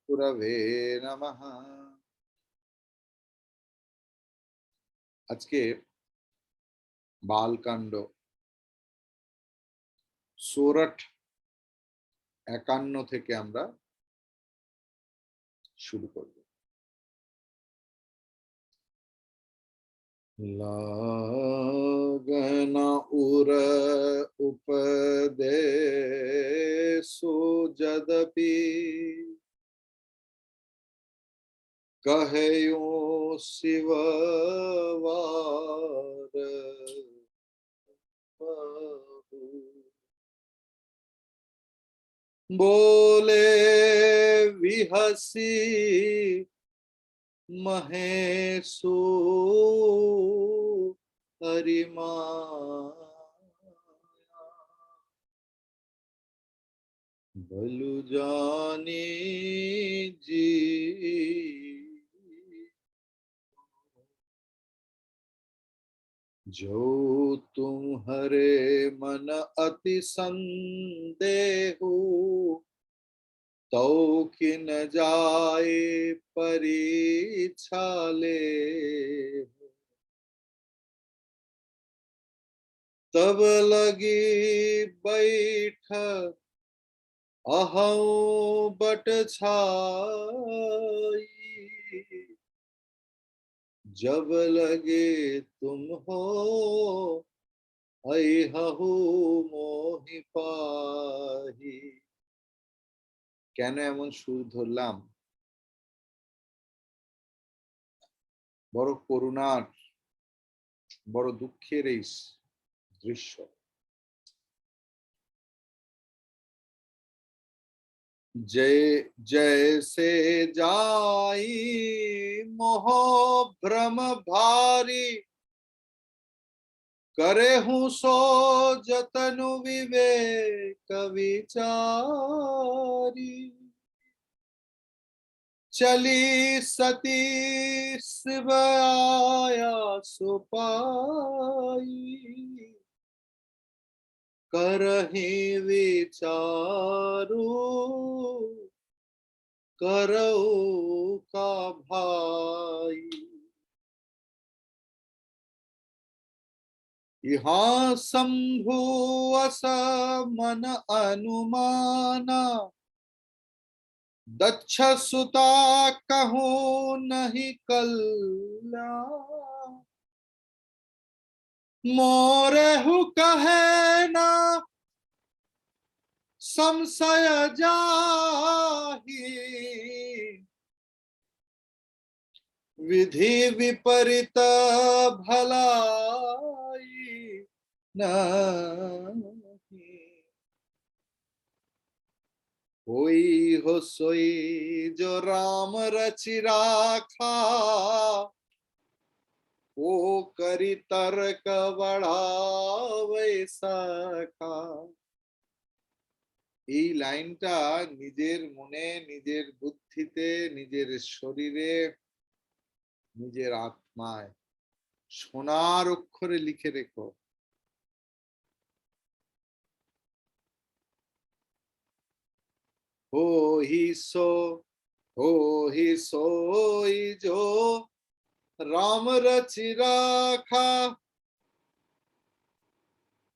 गुरवे नमः। আজকে বালকাণ্ড সোরঠ 51 থেকে আমরা শুরু করব। लगन उर उपदेशो जदपि कहयो शिववार बोले विहसी महेशो हरिमाया बलु जानी जी जो तुम्हारे मन अति संदेहु तो कि न जाए परीक्षा ले तब लगी बैठ अहं बट छाई जब लगे तुम हो अहु मोहि पाही। কেন এমন সুর ধরলাম? বড় করুণার, বড় দুঃখের এই দৃশ্য। जैसे जाई मोह भ्रम भारी करे हूँ सो जतनु विवेक विचारी चली सती शिव आया सुपाई करहि विचारू करो का भाई। यहाँ शंभु अस मन अनुमाना दक्ष सुता कहूँ नहीं कल्याण मोरे हु कहे ना संशय जाही विधि विपरीत भलाई नहीं कोई हो सोई जो राम रचि राखा वो करी तर्क बढ़ावे सखा। এই লাইনটা নিজের মনে, নিজের বুদ্ধিতে, নিজের শরীরে, নিজের আত্মায় সোনার অক্ষরে লিখে রেখো। हो ही सोई जो রাম রচি রাখা।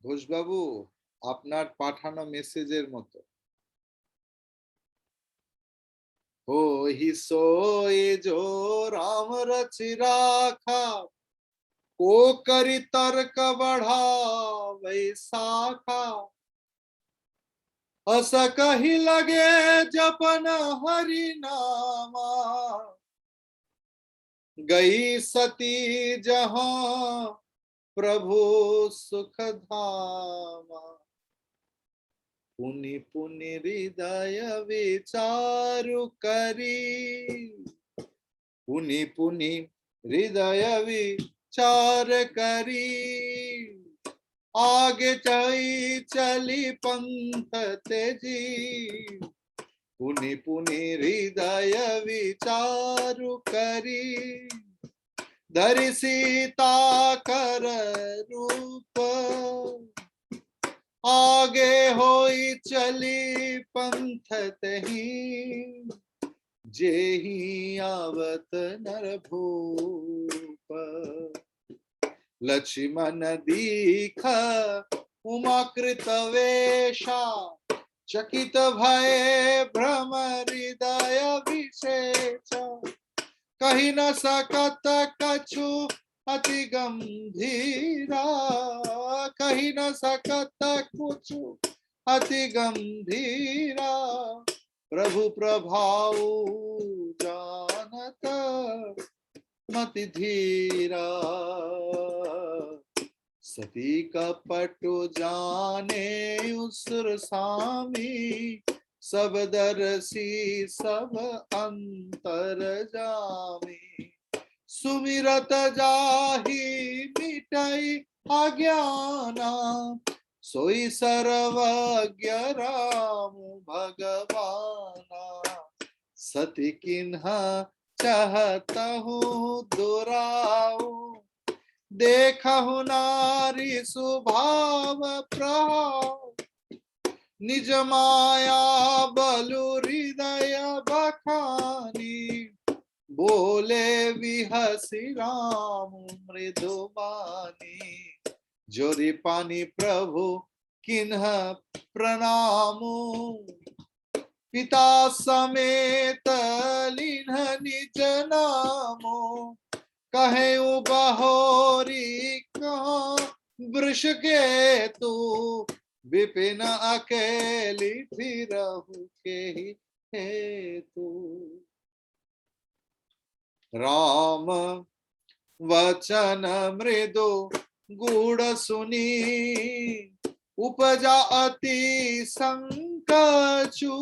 ঘোষবাবু, আপনার পাঠানো মেসেজের মতো। हो ही सोई जो राम रचि राखा को करी तर्क बढ़ावे शाखा अस कही लगे जपन हरि नामा गई सती जहां प्रभु सुख धामा पुनि पुनि हृदय विचारु करी पुनि पुनि हृदय विचार करी आगे चली पंथ तेजी पुनि पुनि हृदय विचारु करी धरि सीता कर रूप आगे होई चली पंथ तही जेहि आवत नर भूप। लक्ष्मण दीख उमाकृत वेशा, चकित भय भ्रम हृदय विशेष। कही न सकत कछु अति गंभीरा, कही न सकत कुछ अति गंभीरा। प्रभु प्रभाव जानत मति धीरा। सती कपट जाने उसुर सामी, सब दरसी सब अंतर जामी। सुमिरत जाहि मिटई अज्ञाना, सोई सर्वज्ञ राम भगवाना। सती किन्हा चाहतहु दुराऊ, देखहु नारी स्वभाव प्रभाव। निज माया बलु हृदय बखानी, बोले विहसी राम मृदुबानी। जोरी पानी प्रभु किन्ह प्रणामु, पिता समेत लीन्ह निज नामो। कहे बहोरी कहाँ वृष के तू, विपिन अकेली फिरहु के हेतु। राम वचन मृदु गूढ़ सुनी, उपजा अति संकचु।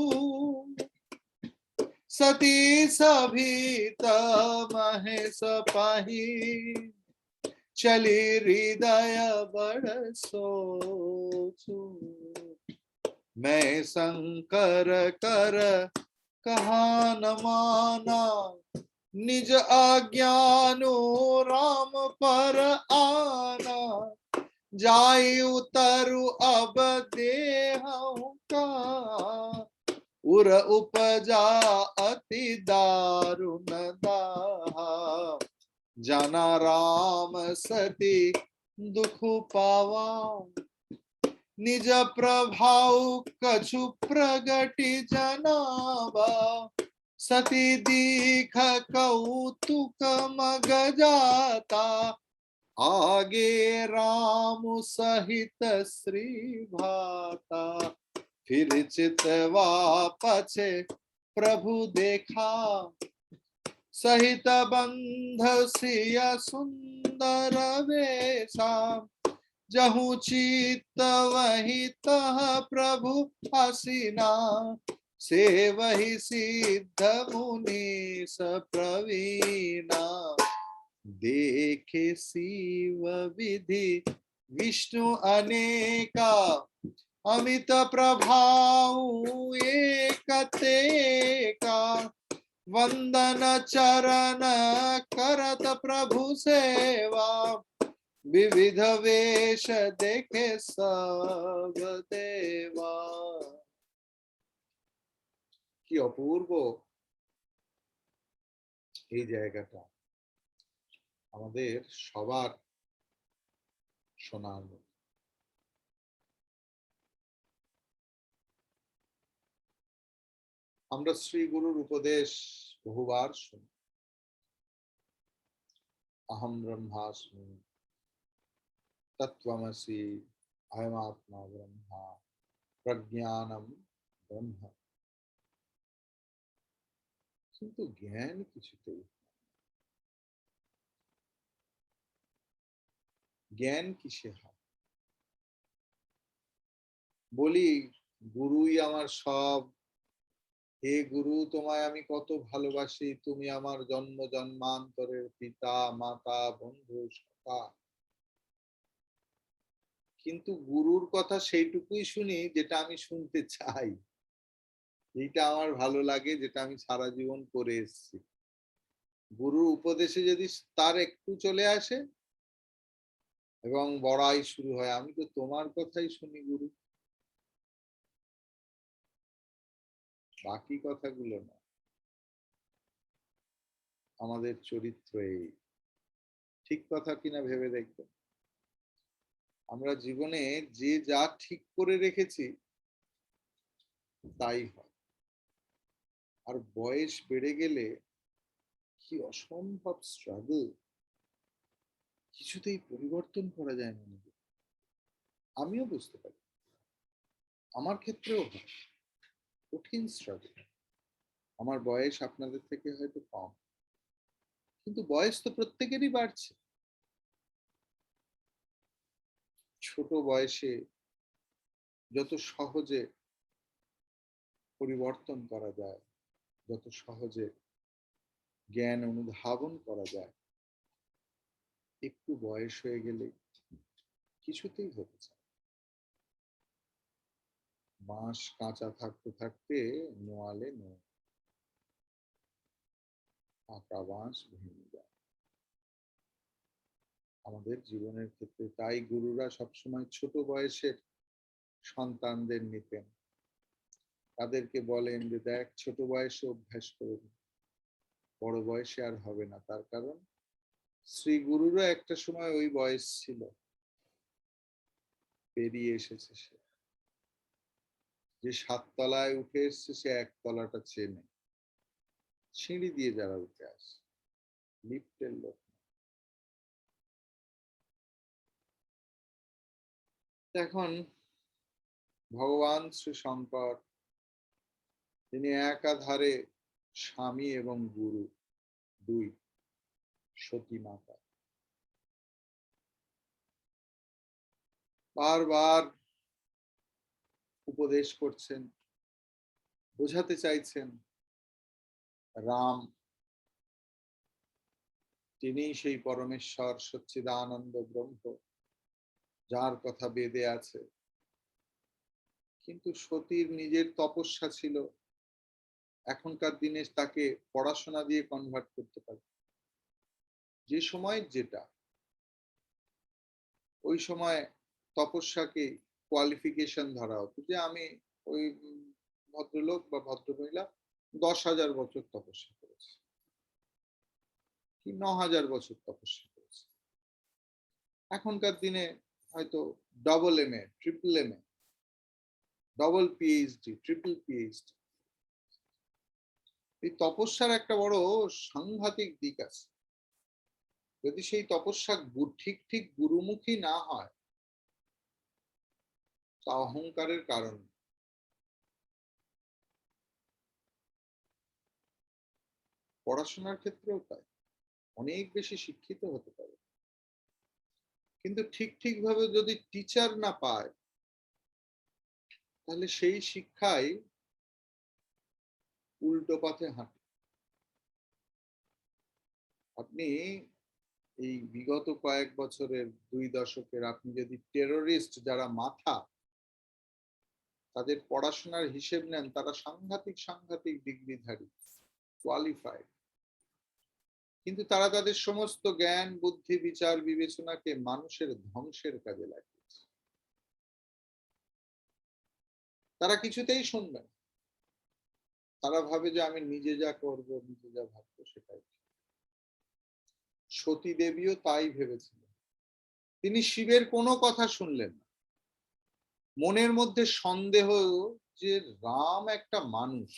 सती सभीत महेश पाही, चली हृदय बड़ सोचू। मैं शंकर कर कहा न माना, निज आज्ञानु राम पर आना। जाई उतरु अब देहु का, उर उपजा अति दारुण दाहा। जाना राम सती दुख पावा, निज प्रभाव कछु प्रगति जनावा। सती दीख कौतुक मग जाता, आगे राम सहित श्री भाता। फिर चितवा पछे प्रभु देखा, सहित बंध सिय सुंदर वेशा। जहु चित वही तह प्रभु हसीना, से वही सिद्ध मुनि प्रवीणा। देखे शिव विधि विष्णु अनेका, अमित प्रभाव एक तेका। वंदन चरण करत प्रभु सेवा, विविध वेश देखे सब देवा। কি অপূর্ব এই জায়গাটা, আমাদের সবার শোনার মতো। আমরা শ্রী গুরুর উপদেশ বহুবার শুনি। अहम ब्रह्मास्मि, तत्त्वमसि, अयमात्मा ब्रह्मा, प्रज्ञानम ब्रह्म। কিন্তু জ্ঞান কিছুতেই, জ্ঞান কিসে হয়? বলি গুরুই আমার সব, হে গুরু তোমায় আমি কত ভালোবাসি, তুমি আমার জন্ম জন্মান্তরের পিতা মাতা বন্ধু সখা। কিন্তু গুরুর কথা সেইটুকুই শুনি যেটা আমি শুনতে চাই, এইটা আমার ভালো লাগে, যেটা আমি সারা জীবন করে এসেছি। গুরুর উপদেশে যদি তার একটু চলে আসে এবং বড়াই শুরু হয়, আমি তো তোমার কথাই শুনি গুরু, বাকি কথাগুলো না। আমাদের চরিত্র এই। ঠিক কথা কিনা ভেবে দেখবেন। আমরা জীবনে যে যা ঠিক করে রেখেছি তাই হয়। আর বয়স বেড়ে গেলে কি অসম্ভব স্ট্রাগল, কিছুতেই পরিবর্তন করা যায় না নিজে। আমিও বুঝতে পারি, আমার ক্ষেত্রেও হয় কঠিন স্ট্রাগল। আমার বয়স আপনাদের থেকে হয়তো কম, কিন্তু বয়স তো প্রত্যেকেরই বাড়ছে। ছোট বয়সে যত সহজে পরিবর্তন করা যায়, যত সহজে জ্ঞান অনুধাবন করা যায়, একটু বয়স হয়ে গেলে কিছুতেই হতে চায়। বাঁশ কাঁচা থাকতে থাকতে নোয়ালে পাকা বাঁশ ভেঙে যায়। আমাদের জীবনের ক্ষেত্রে তাই গুরুরা সবসময় ছোট বয়সের সন্তানদের নিতেন, তাদেরকে বলেন যে দেখ ছোট বয়সে অভ্যাস করে, বড় বয়সে আর হবে না। তার কারণ শ্রী গুরুরও একটা সময় ওই বয়স ছিল, পেরিয়ে এসেছে সে। যে 7 তলায় উঠে এসছে সে 1 তলাটা চেনে। সিঁড়ি দিয়ে যারা উঠে আসে, লিফটের লোক। এখন ভগবান শ্রী শঙ্কর, তিনি একাধারে স্বামী এবং গুরু দুই, সতী মাতা। বারবার উপদেশ করছেন, বোঝাতে চাইছেন রাম তিনিই সেই পরমেশ্বর সচ্চিদানন্দ ব্রহ্ম, যার কথা বেদে আছে। কিন্তু সতীর নিজের তপস্যা ছিল, এখনকার দিনে তাকে পড়াশোনা দিয়ে কনভার্ট করতে পারে। যে সময় যেটা, ওই সময় তপস্যাকে কোয়ালিফিকেশন ধরা হতো যে আমি ওই ভদ্রলোক বা ভদ্রমহিলা 10,000 বছর তপস্যা করেছে, কি 9,000 বছর তপস্যা করেছে। এখনকার দিনে হয়তো double MA, triple MA, double PhD, triple PhD। এই তপস্যার একটা বড় সাংঘাতিক দিক আছে। যদি সেই তপস্যা ঠিক ঠিক গুরুমুখী না হয়, তা অহংকারের কারণ। পড়াশোনার ক্ষেত্রেও তাই, অনেক বেশি শিক্ষিত হতে পারে, কিন্তু ঠিক ঠিক ভাবে যদি টিচার না পায়, তাহলে সেই শিক্ষায় উল্টো পথে হাঁটে। আপনি এই বিগত কয়েক বছরের 2 দশকের আপনি যদি টেরোরিস্ট যারা মাথা, তাদের পড়াশোনার হিসেব নেন, তারা সাংঘাতিক সাংঘাতিক ডিগ্রিধারী, কোয়ালিফাইড, কিন্তু তারা তাদের সমস্ত জ্ঞান বুদ্ধি বিচার বিবেচনাকে মানুষের ধ্বংসের কাজে লাগিয়েছে। তারা কিছুতেই শুনবে না। তারা ভাবে যে আমি নিজে যা করব, নিজে যা ভাববো সেটাই। সতী দেবীও তাই ভেবেছিলেন। তিনি শিবের কোনো কথা শুনলেন না। মনের মধ্যে সন্দেহ যে রাম একটা মানুষ,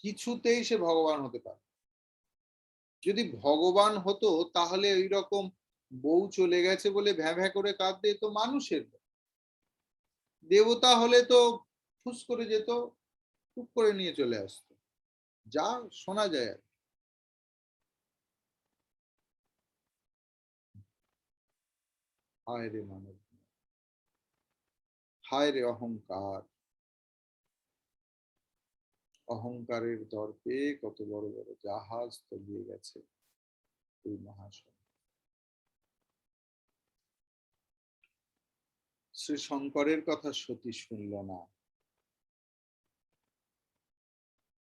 কিছুতেই সে ভগবান হতে পারে। যদি ভগবান হতো তাহলে ওই রকম বউ চলে গেছে বলে ভ্যাঁ ভ্যাঁ করে কাঁদতে, তো মানুষের। দেবতা হলে তো ফুস করে যেত, টুক করে নিয়ে চলে আসতো, যা শোনা যায়। হায় রে মানব, হায় রে অহংকার। অহংকারের দর্পে কত বড় বড় জাহাজ তলিয়ে গেছে এই মহাশয়। শ্রী শঙ্করের কথা সতী শুনল না।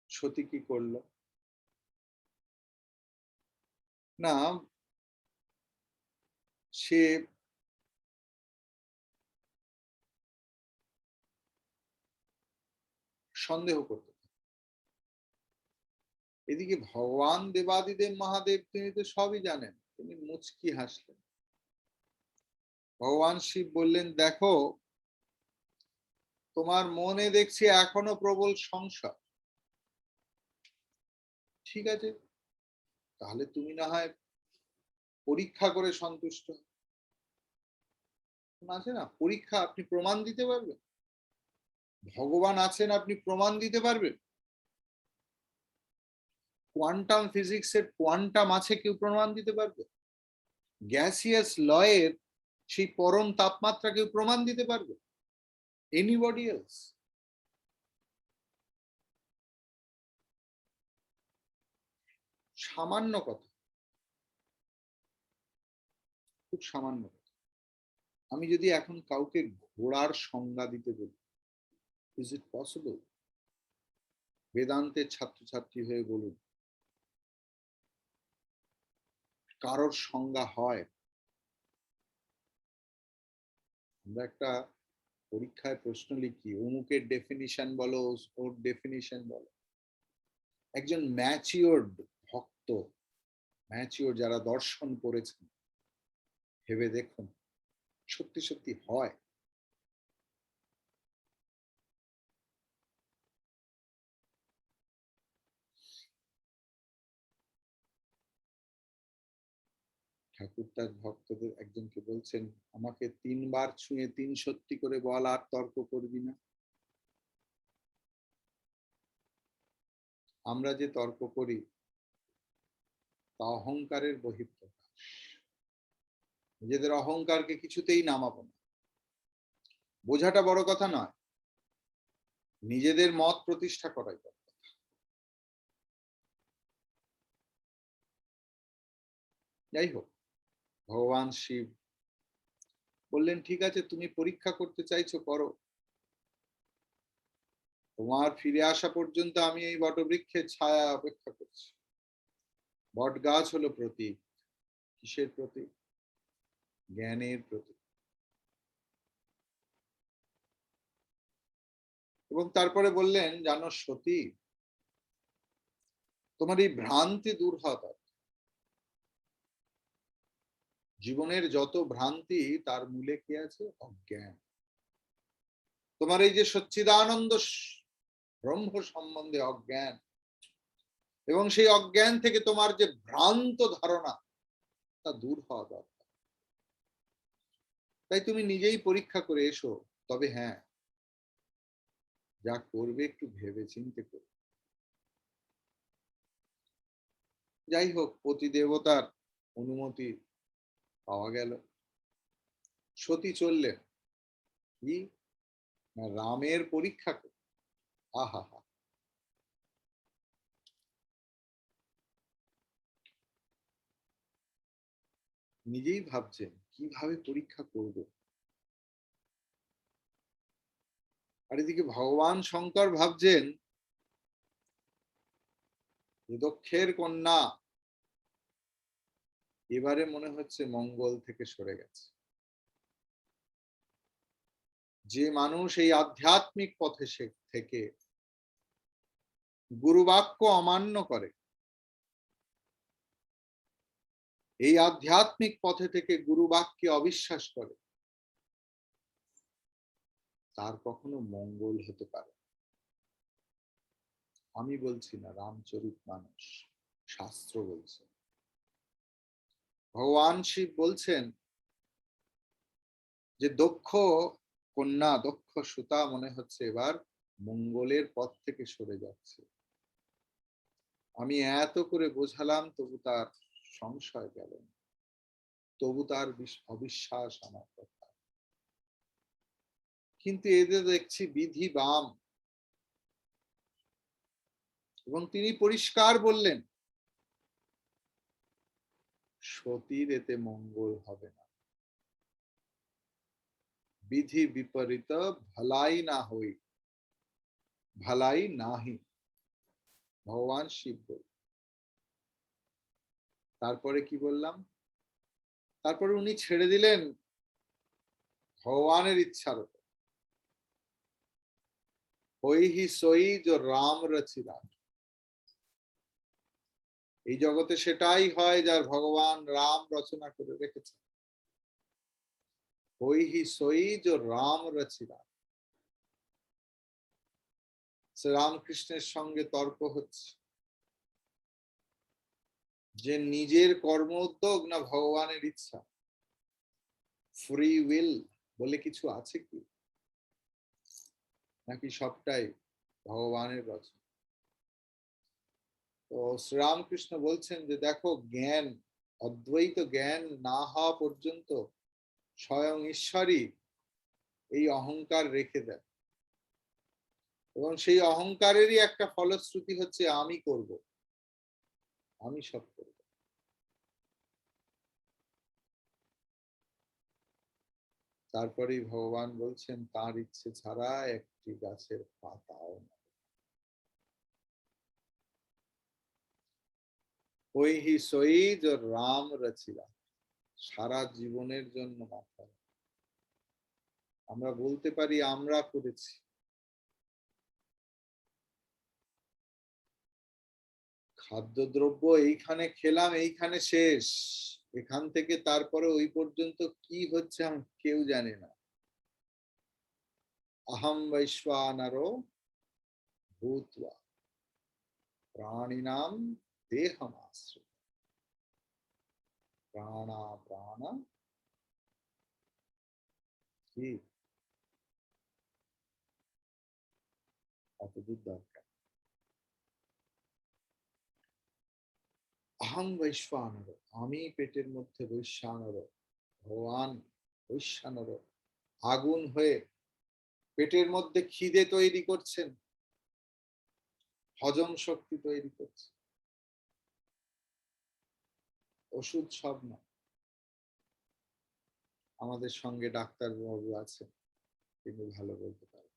সতী কি করলো? না, সে সন্দেহ করতে, এদিকে ভগবান দেবাদিদেব মহাদেব তিনি তো সবই জানেন, তিনি মুচকি হাসলেন। ভগবান শিব বললেন, দেখো তোমার মনে দেখছি এখনো প্রবল সংশয়। ঠিক আছে, তাহলে তুমি না হয় পরীক্ষা করে সন্তুষ্ট আছে না, পরীক্ষা, আপনি প্রমাণ দিতে পারবেন ভগবান আছেন, আপনি প্রমাণ দিতে পারবেন কোয়ান্টাম ফিজিক্সের কোয়ান্টাম আছে, কেউ প্রমাণ দিতে পারবে? গ্যাসিয়াস লয়ের সেই পরম তাপমাত্রা কেউ প্রমাণ দিতে পারবে? Anybody else? সামান্য কথা, খুব সামান্য কথা। আমি যদি এখন কাউকে ঘোড়ার সংজ্ঞা দিতে বলি, ইজ ইট পসিবল? বেদান্তের ছাত্রছাত্রী হয়ে বলুন, কারোর সংজ্ঞা হয়? আমরা একটা পরীক্ষায় প্রশ্ন লিখি, অমুকের ডেফিনিশন বলো, ওর ডেফিনিশন বলো। একজন ম্যাচিওর্ড ভক্ত, ম্যাচিওর যারা দর্শন করেছেন, ভেবে দেখুন সত্যি সত্যি হয়? ঠাকুর তার ভক্তদের একজনকে বলছেন, আমাকে 3 বার ছুঁয়ে 3 সত্যি করে বল, আর তর্ক করবি না। আমরা যে তর্ক করি তা অহংকারের বহিঃপ্রকাশ। নিজেদের অহংকারকে কিছুতেই নামাবো না। বোঝাটা বড় কথা নয়, নিজেদের মত প্রতিষ্ঠা করাই বড় কথা। যাই হোক, ভগবান শিব বললেন, ঠিক আছে, তুমি পরীক্ষা করতে চাইছো, করো। তোমার ফিরে আসা পর্যন্ত আমি এই বটবৃক্ষের ছায়া অপেক্ষা করছি। বট গাছ হলো প্রতীক। কিসের প্রতীক? জ্ঞানের প্রতীক। এবং তারপরে বললেন, জানো সতী, তোমার এই ভ্রান্তি দূর হওয়া, জীবনের যত ভ্রান্তি তার মূলে কি আছে? অজ্ঞান। তোমার এই যে সচ্চিদানন্দ ব্রহ্ম সম্বন্ধে অজ্ঞান, এবং সেই অজ্ঞান থেকে তোমার যে ভ্রান্ত ধারণা, তা দূর হওয়া দরকার। তাই তুমি নিজেই পরীক্ষা করে এসো। তবে হ্যাঁ, যা করবে একটু ভেবে চিন্তে করবে। যাই হোক, পতি দেবতার অনুমতি পাওয়া গেল। সতী চললেন কি না রামের পরীক্ষা করে। আহা হা, নিজেই ভাবছেন কিভাবে পরীক্ষা করব। আর এদিকে ভগবান শঙ্কর ভাবছেন, দক্ষের কন্যা এবারে মনে হচ্ছে মঙ্গল থেকে সরে গেছে। যে মানুষ এই আধ্যাত্মিক পথে থেকে গুরুবাক্য অমান্য করে, এই আধ্যাত্মিক পথে থেকে গুরুবাক্যে অবিশ্বাস করে, তার কখনো মঙ্গল হতে পারে। আমি বলছি না, রামচরিতমানস, শাস্ত্র বলছে। ভগবান শিব বলছেন যে দক্ষ কন্যা, দক্ষ সুতা মনে হচ্ছে এবার মঙ্গলের পথ থেকে সরে যাচ্ছে। আমি এত করে বোঝালাম, তবু তার সংশয় গেল না, তবু তার অবিশ্বাস আমার কথা। কিন্তু এদের দেখছি বিধি বাম, এবং তিনি পরিষ্কার বললেন, সতীর এতে মঙ্গল হবে না। বিধি বিপরীত ভালাই না হই, ভালাই নাহি, ভগবান শিব বল। তারপরে কি বললাম? তারপরে উনি ছেড়ে দিলেন ভগবানের ইচ্ছার উপর। হই হি সই जो राम रचिरा। এই জগতে সেটাই হয় যার ভগবান রাম রচনা করে রেখেছে। ওই হি সই যে রাম রচিলা। রামকৃষ্ণের সঙ্গে তর্ক হচ্ছে যে নিজের কর্ম উদ্যোগ না ভগবানের ইচ্ছা, ফ্রি উইল বলে কিছু আছে কি, নাকি সবটাই ভগবানের রচনা। তো শ্রীরামকৃষ্ণ বলছেন যে দেখো, জ্ঞান, অদ্বৈত জ্ঞান না হওয়া পর্যন্ত স্বয়ং ঈশ্বরই এই অহংকার রেখে দেয়, এবং সেই অহংকারেরই একটা ফলশ্রুতি হচ্ছে আমি করব, আমি সব করব। তারপরেই ভগবান বলছেন তার ইচ্ছে ছাড়া একটি গাছের পাতাও না। ওই হি সই যে রাম রচিলা। সারা জীবনের জন্য মাথা আমরা বলতে পারি আমরা করেছি। খাদ্যদ্রব্য এইখানে খেলাম, এইখানে শেষ, এখান থেকে তারপরে ওই পর্যন্ত কি হচ্ছে কেউ জানে না। अहम वैश्वानरो भूत्वा प्राणिनां देहमाश्रित प्राणा प्राण কি কতদূর দরকার। अहम वैश्वानर, আমি পেটের মধ্যে বৈশ্বানর, ভগবান বৈশ্বানর আগুন হয়ে পেটের মধ্যে খিদে তৈরি করছেন, হজম শক্তি তৈরি করছে। ওষুধ সব না। আমাদের সঙ্গে ডাক্তার বাবু আছে, তিনি ভালো বলতে পারেন।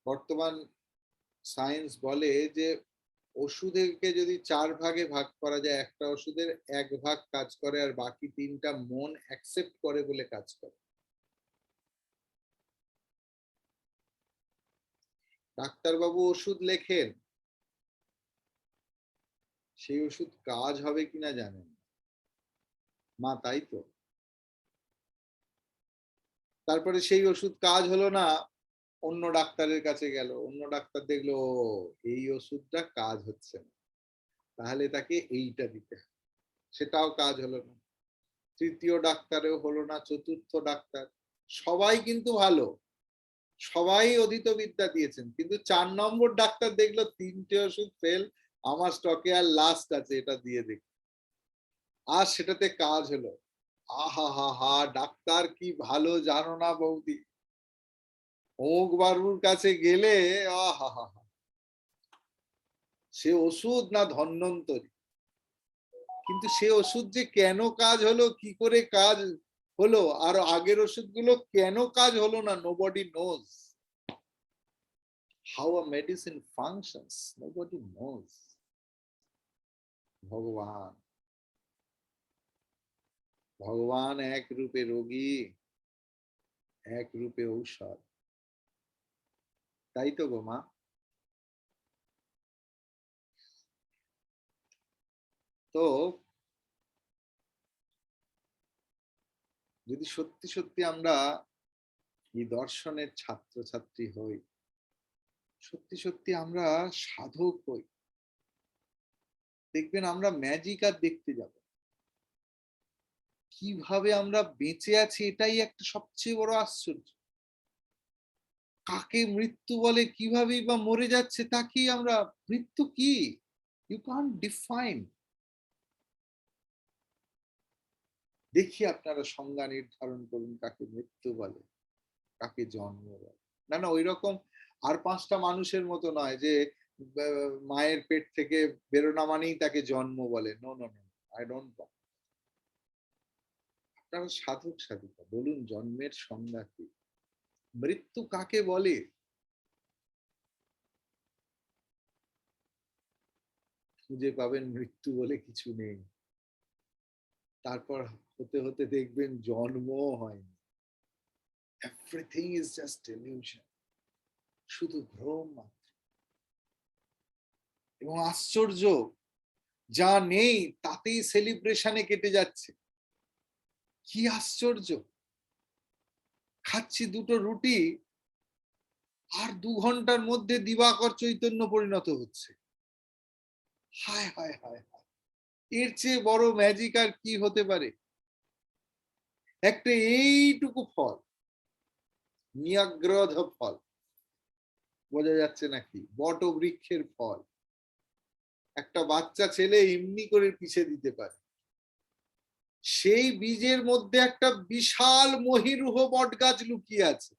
বর্তমান সায়েন্স বলে যে ওষুধকে যদি 4 ভাগে ভাগ করা যায়, একটা ওষুধের 1 ভাগ কাজ করে আর বাকি 3টা মন অ্যাকসেপ্ট করে বলে কাজ করে। ডাক্তারবাবু ওষুধ লেখেন, সেই ওষুধ কাজ হবে কিনা জানেন মা, তাই তো। তারপরে সেই ওষুধ কাজ হলো না, অন্য ডাক্তারের কাছে গেল, অন্য ডাক্তার দেখলো এই ওষুধটা কাজ হচ্ছে না, তাহলে তাকে এইটা দিতে হবে, সেটাও কাজ হলো না। তৃতীয় ডাক্তারেও হলো না, চতুর্থ ডাক্তার, সবাই কিন্তু ভালো, সবাই অধীত বিদ্যা দিয়েছেন, কিন্তু 4 নম্বর ডাক্তার দেখলো 3টে ওষুধ ফেল, আমার স্টকে আর লাস্ট আছে, এটা দিয়ে দেখি। আর সেটাতে কাজ হলো। আহা হা হা, ডাক্তার কি ভালো জানো না বৌদি, অমুক বাবুর কাছে গেলে আহা হা হা, সে ওষুধ না ধন্বন্তরী, কিন্তু সে ওষুধ যে কেন কাজ হলো, কি করে কাজ হলো, আর আগের ওষুধগুলো কেন কাজ হলো না, nobody knows. How a medicine functions, nobody knows. ভগবান, ভগবান এক রূপে রোগী, এক রূপে ঔষধ, তাই তো গো মা। তো যদি সত্যি সত্যি আমরা এই দর্শনের ছাত্রছাত্রী হই, সত্যি সত্যি আমরা সাধক হই, দেখবেন আমরা ম্যাজিক আর দেখতে যাব। কিভাবে আমরা বেঁচে আছি এটাই একটা সবচেয়ে বড় আশ্চর্য। কাকে মৃত্যু বলে, কিভাবেই বা মরে যাচ্ছে তাকেই আমরা, মৃত্যু কি, ইউ কান্ট ডিফাইন। দেখি আপনারা সংজ্ঞা নির্ধারণ করুন, কাকে মৃত্যু বলে, কাকে জন্ম বলে। না না, ওই রকম আর 5টা মানুষের মতো নয় যে মায়ের পেট থেকে বেরোনা মানেই তাকে জন্ম বলে। No no no, I don't. আপনারা সাধক সাধিকা, বলুন জন্মের সংজ্ঞা কি, মৃত্যু কাকে বলে। খুঁজে পাবেন মৃত্যু বলে কিছু নেই, তারপর হতে হতে দেখবেন জন্মও হয়নি। এভরিথিং ইজ জাস্ট ইলিউশন, শুধু ভ্রম মাত্র। এবং আশ্চর্য, যা নেই তাতেই সেলিব্রেশনে কেটে যাচ্ছে। কি আশ্চর্য! খাচ্ছি দুটো রুটি, আর 2 ঘন্টার মধ্যে দিবাকর চৈতন্য পরিণত হচ্ছে। হায় হায় হায় হায়, এর চেয়ে বড় ম্যাজিক আর কি হতে পারে? একটা এইটুকু ফল, নিয়াগ্রধ ফল, বোঝা যাচ্ছে নাকি, বট বৃক্ষের ফল, একটা বাচ্চা ছেলে এমনি করে পিষে দিতে পারে। সেই বীজের মধ্যে একটা বিশাল মহিরুহ বট গাছ লুকিয়ে আছে।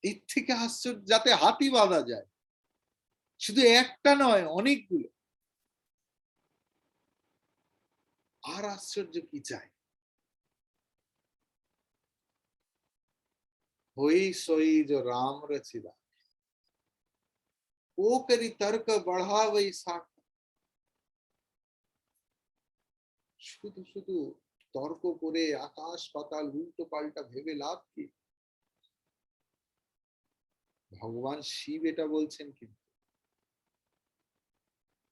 এর থেকে আশ্চর্য, যাতে হাতি বাঁধা যায়। শুধু একটা নয়, অনেকগুলো। আর আশ্চর্য কি চাই? হই সই जो राम रचिला, ও করি তর্ক बढ़ावई साख। শুধু শুধু তর্ক করে আকাশ পাতাল উল্টো পাল্টা ভেবে লাভ কি? ভগবান শিব এটা বলছেন। কিন্তু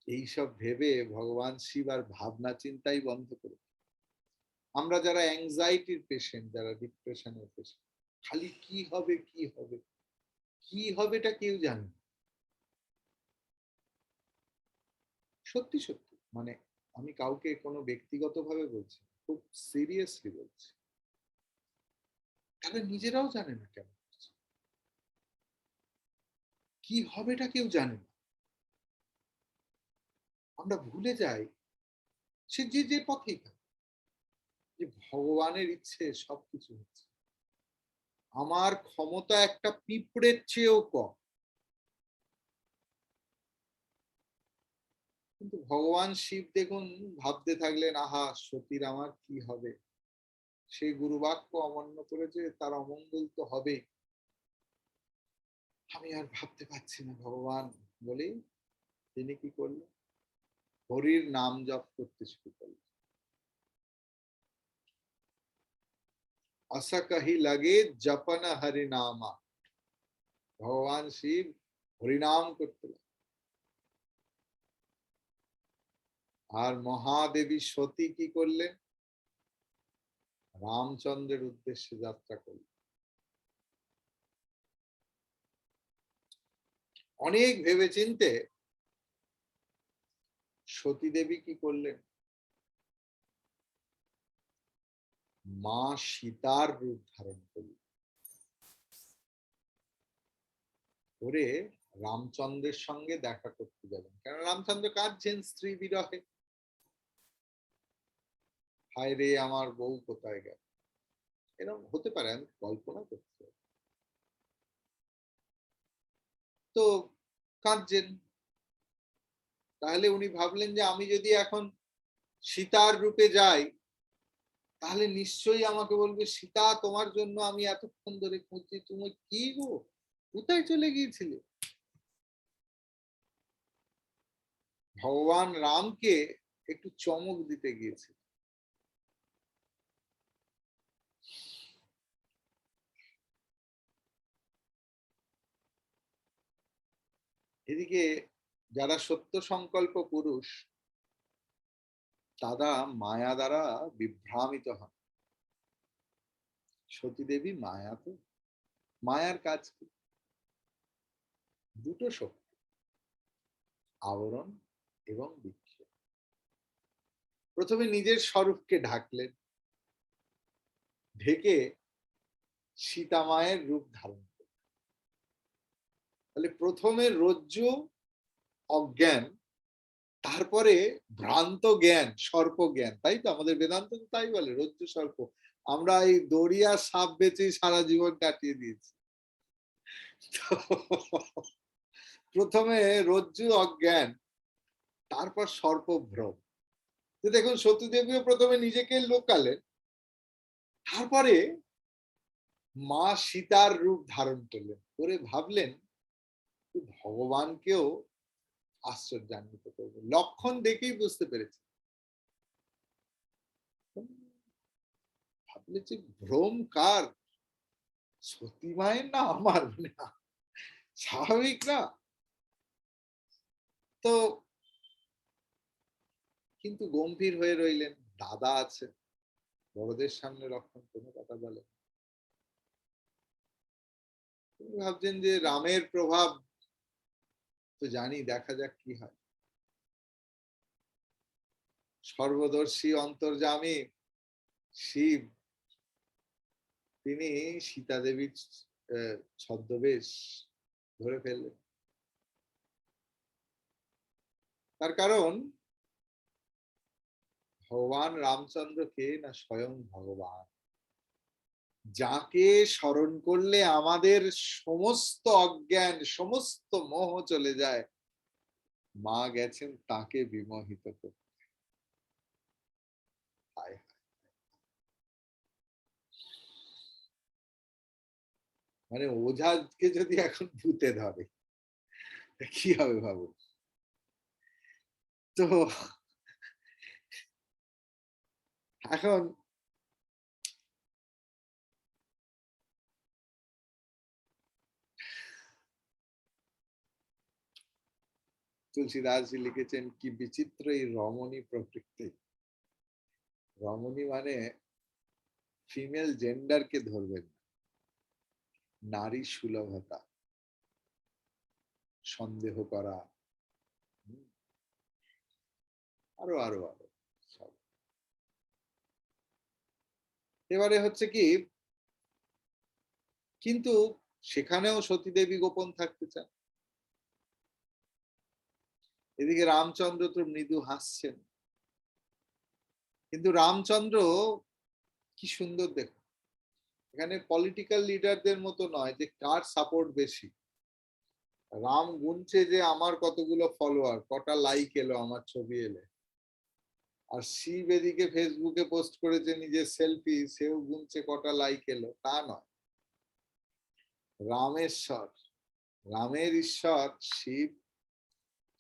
এইসব ভেবে ভগবান শিব আর ভাবনা চিন্তাই বন্ধ করে। আমরা যারা অ্যাংজাইটির পেশেন্ট, যারা ডিপ্রেশনের পেশেন্ট, খালি কি হবে কি হবে কি হবেটা কেউ জানে না। সত্যি সত্যি, মানে আমি কাউকে কোনো ব্যক্তিগতভাবে বলছি, খুব সিরিয়াসলি বলছি। তারা নিজেরাও জানে না কেন কি হবেটা কেউ জানে না। আমরা ভুলে যাই সে যে যে পথেই থাকে, যে ভগবানের ইচ্ছে সবকিছু হচ্ছে। আমার ক্ষমতা একটা পিঁপড়ের চেয়েও কম, কিন্তু ভগবান শিব দেখুন ভাবতে থাকলেন, আহা সতীর আমার কি হবে? সেই গুরুবাক্য অমান্য করেছে, তার অমঙ্গল তো হবে। আমি আর ভাবতে পারছি না ভগবান বলে তিনি কি করলেন? হরির নাম জপ করতে শুরু করলেন। আশা কাহি লাগে জপন হরিনামা। ভগবান শিব হরিনাম করতে লাগলেন। আর মহাদেবী সতী কি করলেন? রামচন্দ্রের উদ্দেশ্যে যাত্রা করলেন। অনেক ভেবে চিনতে সতী দেবী কি করলেন? মা সীতার রূপ ধারণ করলেন, করে রামচন্দ্রের সঙ্গে দেখা করতে যাবেন। কারণ রামচন্দ্র কাঁদছেন স্ত্রী বিরহে। হায় রে আমার বউ কোথায় গেল? এরকম হতে পারে, আমি কল্পনা করতে। তো কাঁদছেন। তাহলে উনি ভাবলেন যে আমি যদি এখন সীতার রূপে যাই, তাহলে নিশ্চয়ই আমাকে বলবে, সীতা তোমার জন্য আমি এতক্ষণ ধরে খুঁজছি, তুমি কি গো, কোথায় চলে গিয়েছিলে? ভগবান রামকে একটু চমক দিতে গিয়েছে। এদিকে যারা সত্য সংকল্প পুরুষ, তারা মায়া দ্বারা বিভ্রামিত হন। সতী দেবী মায়া, তো মায়ার কাজ কি? দুটো শক্তি, আবরণ এবং বিক্ষেপ। প্রথমে নিজের স্বরূপকে ঢাকলেন, ঢেকে সীতা মায়ের রূপ ধারণ করলেন। তাহলে প্রথমে রজ্জু অজ্ঞান, তারপরে ভ্রান্ত জ্ঞান, সর্প জ্ঞান। তাই তো আমাদের বেদান্ত তো তাই বলে, রজ্জু সর্প। আমরা এই দড়িয়া সাপ বেচেই সারা জীবন কাটিয়ে দিয়েছি। প্রথমে রজ্জু অজ্ঞান, তারপর সর্পভ্রম। দেখুন সতী দেবীও প্রথমে নিজেকে লোকালেন, তারপরে মা সীতার রূপ ধারণ করলেন, করে ভাবলেন ভগবানকেও আশ্চর্যান্বিত করবে। লক্ষণ দেখেই বুঝতে পেরেছে। ভাবলে যে ভ্রম কার, সতী মায়ের না আমার? স্বাভাবিক না? তো কিন্তু গম্ভীর হয়ে রইলেন, দাদা আছে, বড়দের সামনে লক্ষণ কোনো কথা বলে। তিনি ভাবছেন যে রামের প্রভাব তো জানি, দেখা যাক কি হয়। সর্বদর্শী অন্তর্যামী শিব তিনি সীতা দেবীর ছদ্মবেশ ধরে ফেললেন। তার কারণ ভগবান রামচন্দ্রকে না স্বয়ং ভগবান, যাকে স্মরণ করলে আমাদের সমস্ত অজ্ঞান সমস্ত মোহ চলে যায়, মা গেছেন তাকে বিমোহিত করতে। মানে ওঝাকে যদি এখন ভূতে ধরে কি হবে ভাবো। তো এখন তুলসীদাসজি লিখেছেন কি বিচিত্র এই রমণী প্রকৃতি। রমণী মানে ফিমেল জেন্ডারকে ধরবেন, নারী সুলভতা, সন্দেহ করা, আরো আরো আরো সব। এবারে হচ্ছে কি, কিন্তু সেখানেও সতীদেবী গোপন থাকতে চান। এদিকে রামচন্দ্র তো মৃদু হাসছেন, কিন্তু রামচন্দ্র কি সুন্দর দেখো, এখানে পলিটিক্যাল লিডারদের মতো নয় যে কার সাপোর্ট বেশি। রাম গুনছে যে আমার কতগুলো ফলোয়ার, কটা লাইক এলো আমার ছবি এলে, আর শিব এদিকে ফেসবুকে পোস্ট করেছে নিজের সেলফি, সেও গুনছে কটা লাইক এলো। তা নয়, রামেশ্বর, রামের ঈশ্বর শিব,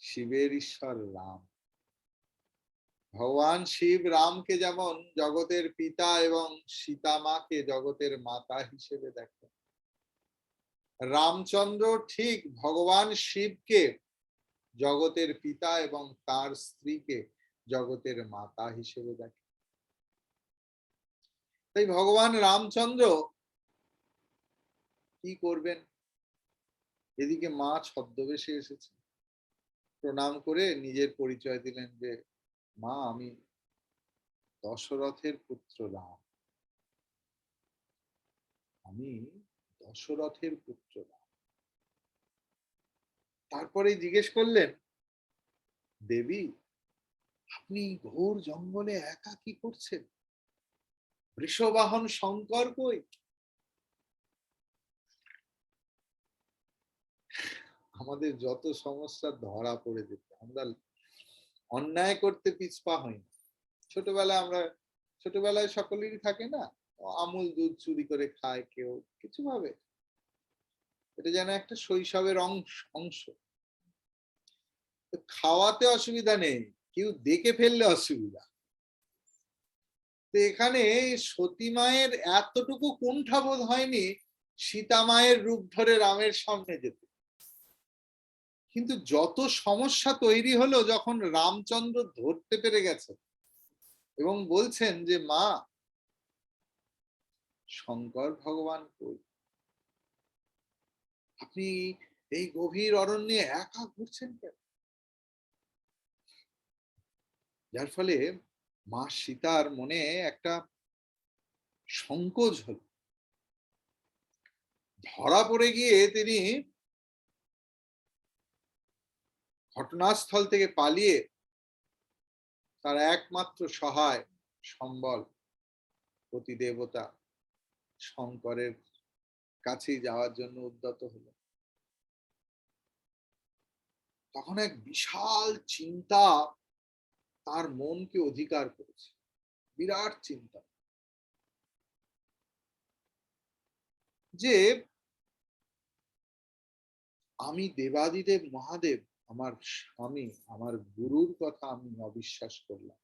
শিবের ঈশ্বর রাম। ভগবান শিব রামকে যেমন জগতের পিতা এবং সীতা মাকে জগতের মাতা হিসেবে দেখেন, রামচন্দ্র ঠিক ভগবান শিবকে জগতের পিতা এবং তার স্ত্রীকে জগতের মাতা হিসেবে দেখেন। তাই ভগবান রামচন্দ্র কি করবেন, এদিকে মা ছদ্মবেশে এসেছে, প্রণাম করে নিজের পরিচয় দিলেন যে মা আমি দশরথের পুত্র রাম, আমি দশরথের পুত্র রাম। তারপরে জিজ্ঞেস করলেন দেবী আপনি ঘোর জঙ্গলে একা কি করছেন, বৃষবাহন শঙ্কর কই? আমাদের যত সমস্যা ধরা পড়ে যেত, আমরা অন্যায় করতে পিছপা হই না। ছোটবেলায় সকলেরই থাকে না, আমুল দুধ চুরি করে খায় কেউ কিছু ভাবে, এটা যেন একটা শৈশবের অংশ। খাওয়াতে অসুবিধা নেই, কেউ দেখে ফেললে অসুবিধা। তো এখানে সতী মায়ের এতটুকু কুণ্ঠাবোধ হয়নি সীতা মায়ের রূপ ধরে রামের সামনে যেতে, কিন্তু যত সমস্যা তৈরি হলো যখন রামচন্দ্র ধরতে পেরে গেছে এবং বলছেন যে মা শঙ্কর ভগবান কই, আপনি এই গভীর অরণ্যে একা ঘুরছেন কেন? যার ফলে মা সীতার মনে একটা সংকোচ হল, ধরা পড়ে গিয়ে তিনি ঘটনাস্থল থেকে পালিয়ে তার একমাত্র সহায় সম্বল পতি দেবতা শঙ্করের কাছেই যাওয়ার জন্য উদ্যত হল। তখন এক বিশাল চিন্তা তার মনকে অধিকার করেছে, বিরাট চিন্তা, যে আমি দেবাদিদেব মহাদেব আমার স্বামী আমার গুরুর কথা আমি অবিশ্বাস করলাম,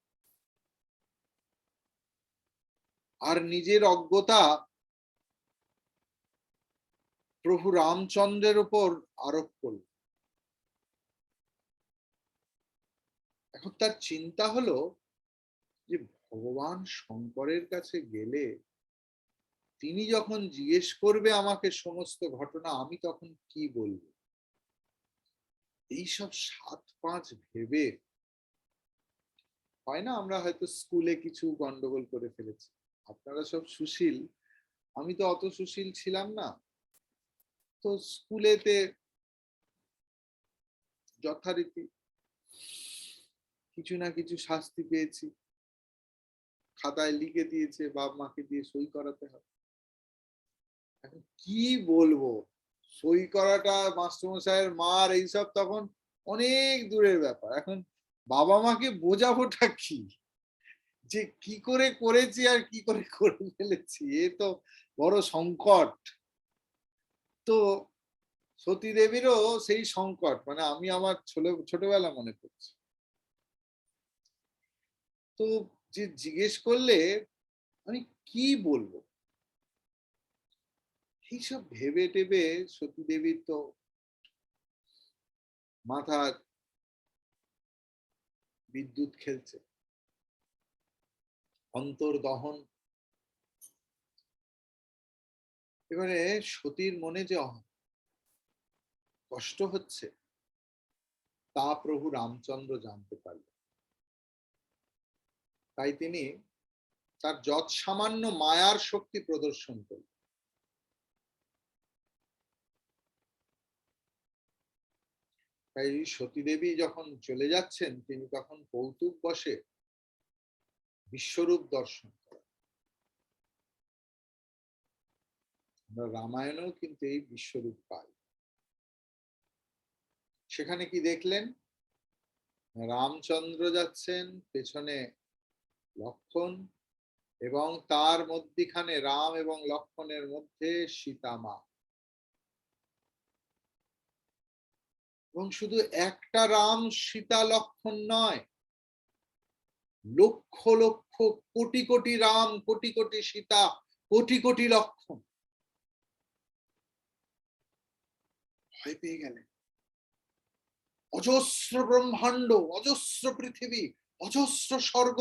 আর নিজের অজ্ঞতা প্রভু রামচন্দ্রের উপর আরোপ করল। এখন তার চিন্তা হলো যে ভগবান শঙ্করের কাছে গেলে তিনি যখন জিজ্ঞেস করবে আমাকে সমস্ত ঘটনা, আমি তখন কি বলবো। এইসব 7-5 ভেবে, হয় না আমরা হয়তো স্কুলে কিছু গন্ডগোল করে ফেলেছি, আপনারা সব সুশীল, আমি তো অত সুশীল ছিলাম না। তো স্কুলেতে যথারীতি কিছু না কিছু শাস্তি পেয়েছি, খাতায় লিখে দিয়েছে, বাপ মাকে দিয়ে সই করাতে হবে। এখন কি বলবো, সই করাটা মাস্টারমশাইয়ের মার এইসব তখন অনেক দূরের ব্যাপার। এখন বাবা মাকে বোঝাবোটা কি, যে কি করে করেছি আর কি করে করে ফেলেছি, এ তো বড় সংকট। তো সতী দেবীরও সেই সংকট, মানে আমি আমার ছোটবেলা মনে করছি। তো যে জিজ্ঞেস করলে আমি কি বলবো, এইসব ভেবে টেবে সতী দেবীর তো মাথার বিদ্যুৎ খেলছে, অন্তর্দহন। এবারে সতীর মনে যে কষ্ট হচ্ছে তা প্রভু রামচন্দ্র জানতে পারলেন। তাই তিনি তার যৎ সামান্য মায়ার শক্তি প্রদর্শন করলেন। তাই সতীদেবী যখন চলে যাচ্ছেন, তিনি তখন কৌতুক বসে বিশ্বরূপ দর্শন করেন। আমরা রামায়ণেও কিন্তু এই বিশ্বরূপ পাই। সেখানে কি দেখলেন, রামচন্দ্র যাচ্ছেন, পেছনে লক্ষণ, এবং তার মধ্যিখানে রাম এবং লক্ষণের মধ্যে সীতা মা। এবং শুধু একটা রাম সীতা লক্ষণ নয়, লক্ষ লক্ষ কোটি কোটি রাম, কোটি কোটি সীতা, কোটি কোটি লক্ষণ। ভয় পেয়ে গেলেন। অজস্র ব্রহ্মাণ্ড, অজস্র পৃথিবী, অজস্র স্বর্গ,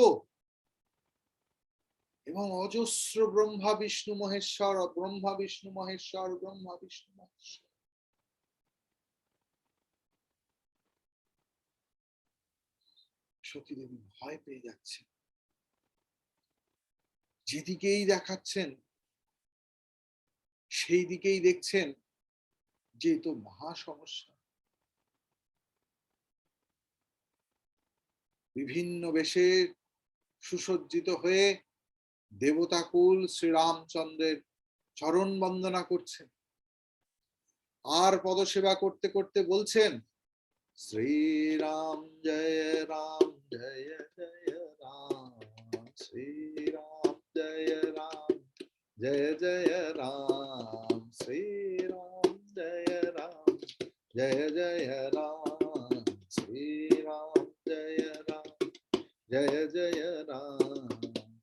এবং অজস্র ব্রহ্মা বিষ্ণু মহেশ্বর, ব্রহ্মা বিষ্ণু মহেশ্বর, ব্রহ্মা বিষ্ণু মহেশ্বর। সতী দেবী ভয় পেয়ে যাচ্ছে। যেদিকেই দেখাচ্ছেন সেই দিকেই দেখছেন যে তো মহা সমস্যা। বিভিন্ন বেশে সুসজ্জিত হয়ে দেবতাকুল শ্রীরামচন্দ্রের চরণ বন্দনা করছেন, আর পদসেবা করতে করতে বলছেন, শ্রীরাম জয় রাম, জয় জয় রাম, শ্রীরাম জয় রাম, জয় জয় রাম, শ্রীরাম জয় রাম, জয় জয় রাম, শ্রীরাম জয় রাম, জয় জয় রাম,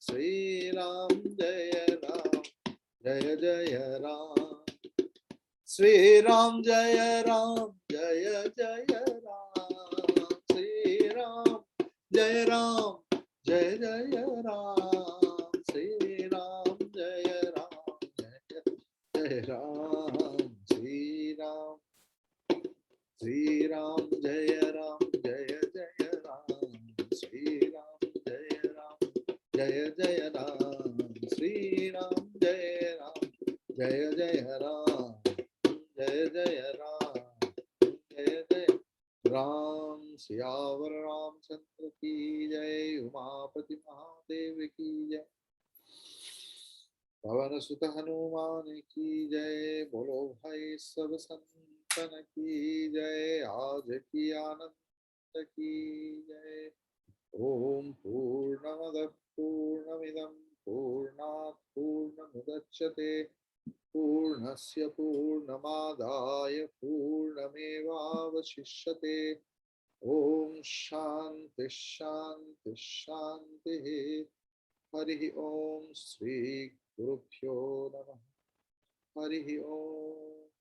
শ্রীরাম জয় রাম, জয় জয় রাম, শ্রীরাম জয় রাম, জয় জয় রাম, শ্রীরাম জয় রাম, জয় জয় রাম, শ্রীরাম জয় রাম, জয় রাম, শ্রীরাম, শ্রীরাম জয় রাম, জয় জয় রাম, শ্রীরাম জয় রাম, জয় জয় রাম, শ্রীরাম জয় রাম, জয় জয় রাম, जय जय राम, जय जय राम। सियावर रामचंद्र की जय, उमापति महादेव की जय, पवन सुत हनुमान की जय, बोलो भाई सब संतन की जय, आज की आनंद की जय। ओम पूर्णमद पूर्णमिदं पूर्णात् पूर्णमुदच्यते, पूर्णस्य पूर्णमादाय पूर्णमेवावशिष्यते। ओम शांति शांति शांति। हरि ओम। श्री गुरुभ्यो नमः। हरि ओम।